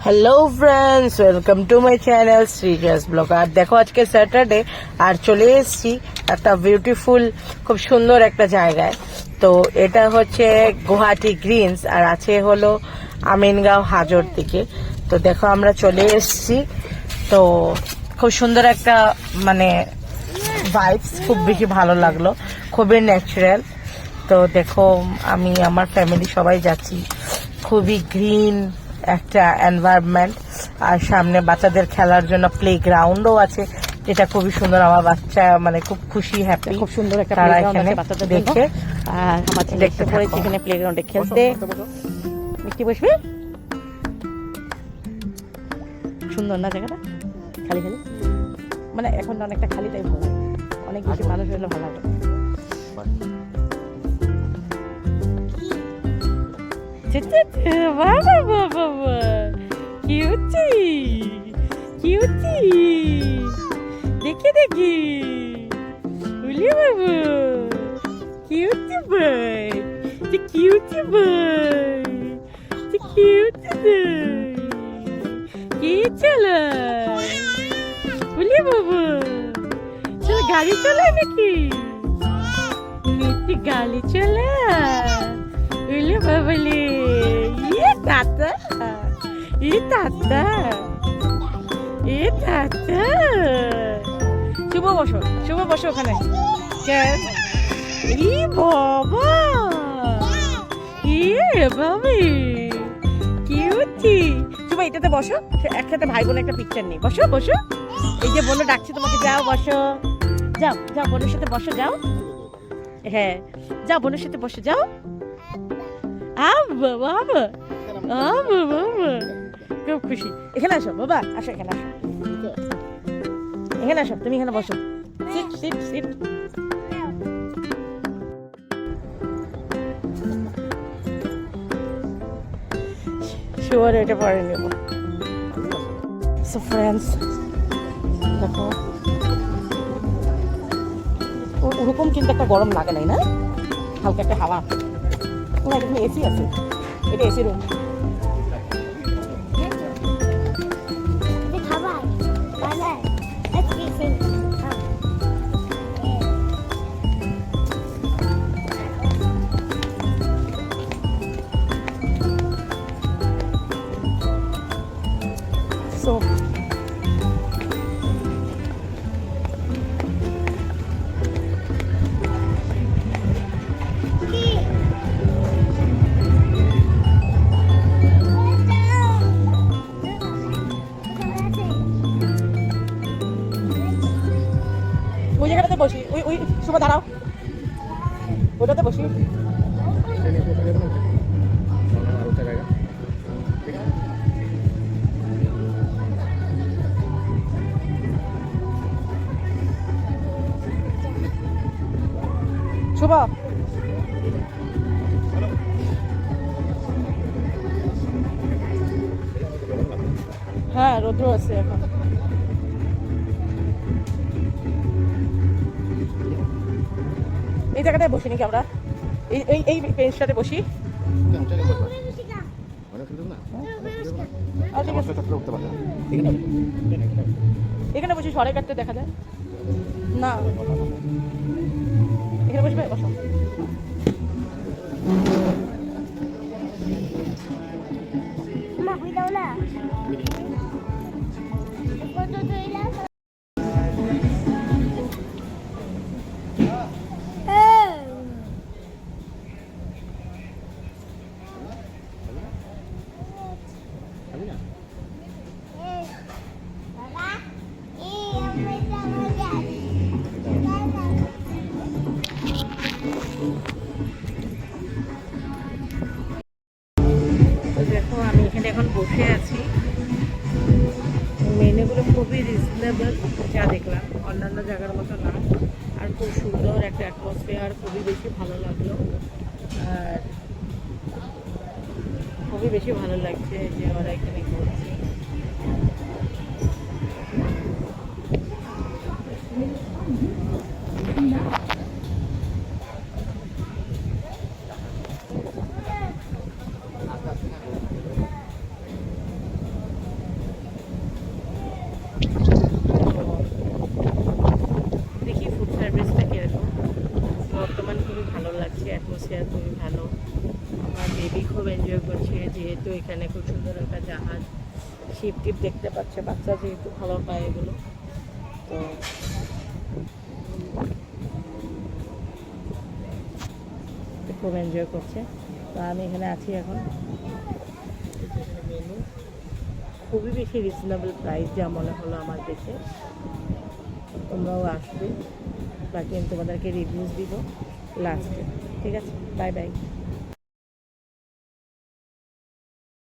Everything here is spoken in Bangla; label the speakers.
Speaker 1: Hello friends, welcome to my channel Sreeja's vlog. আর দেখো আজকে স্যাটারডে আর চলে এসেছি একটা বিউটিফুল খুব সুন্দর একটা জায়গায়। তো এটা হচ্ছে গুয়াহাটি গ্রিনস আর আছে হলো আমিনগাঁও হাজোর দিকে। তো দেখো আমরা চলে এসেছি। তো খুব সুন্দর একটা মানে ভাইবস, খুব বেশি ভালো লাগলো, খুবই ন্যাচারাল। তো দেখো আমি আমার ফ্যামিলি সবাই যাচ্ছি। খুবই গ্রিন একটা এনভায়রনমেন্ট আর সামনে বাচ্চাদের খেলার জন্য প্লে গ্রাউন্ডও আছে, যেটা খুবই সুন্দর। আমার বাচ্চা মানে খুব খুশি, হ্যাপি, খুব সুন্দর একটা তারা এখানে দেখে। আর আমার ছেলে দেখতে পড়েছে এখানে প্লে গ্রাউন্ডে খেলতে। মিষ্টি বসবে, সুন্দর না জায়গাটা? খালি খালি মানে এখন অনেকটা খালি টাইপ হবে, অনেক বেশি মানুষ হলে ভালো হবে। বাবা বাবা কিউটি কিউটি, দেখি দেখি উলি বাবু, কিউটি বই, কিউটি বই, কিউটি বই, কি চালায় উলি বাবু? চলো গাড়ি চালায় নাকি? মিষ্টি গাড়ি চালায় উলি বাবলি। ইয়ে দাদা, ই দাদা, ই দাদা। শুভ বসো, শুভ বসো ওখানে। ই বাবা, ইয়ে বাবি কিউটি। শুভ এটাতে বসো, একসাথে ভাই বোন একটা পিকচার নেই। বসো বসো, এই যে বোনও ডাকছে তোমাকে, যাও বসো, যাও যাও বোনের সাথে বসো, যাও। হ্যাঁ যাও বোনের সাথে বসো, যাও। বাবা বাবা খুব খুশি। এখানে আসো বাবা, আসো এখানে আসো, এখানে আসো, তুমি এখানে বসো। Seat seat seat. শিওর এটা পরে নেব। সো ফ্রেন্ডস দেখো, ওরকম কিন্তু একটা গরম লাগে নাই না, হালকা একটা হাওয়া। না এখানে এসি আছে, এটা এসি রুম। So ওই জায়গাটাতে বসি, ওই ওই শুভ দাঁড়াও, ওইটাতে বসি। শুভ হ্যাঁ রৌদ্র আছে এখন। এই জায়গাটায় বসি নাকি আমরা? এই এই এই বেঞ্চটাতে বসি। এখানে বসি, সরে কাটতে দেখা যায় না। এখানে বসবে, বসো। দেখো আমি এখানে এখন বসে আছি। মেনুগুলো খুবই রিজনেবল যা দেখলাম, অন্যান্য জায়গার মতো না। আর খুব সুন্দর একটা অ্যাটমসফিয়ার, খুবই বেশি ভালো লাগলো। আর খুবই বেশি ভালো লাগছে যে ওরা এখানে ঘুরছে। খুবই ভালো। আমার বেবি খুব এনজয় করছে, যেহেতু এখানে খুব সুন্দর একটা জাহাজ, শিপ টিপ দেখতে পাচ্ছে, বাচ্চা যেহেতু ভালো পায় এগুলো, তো খুব এনজয় করছে। তো আমি এখানে আছি এখন। মেনু খুবই বেশি রিজনেবল প্রাইস যা মনে হলো আমার দেখে। তোমরাও আসবে, বাকি আমি তোমাদেরকে রিভিউজ দিব লাস্টে। ঠিক আছে, বাই বাই।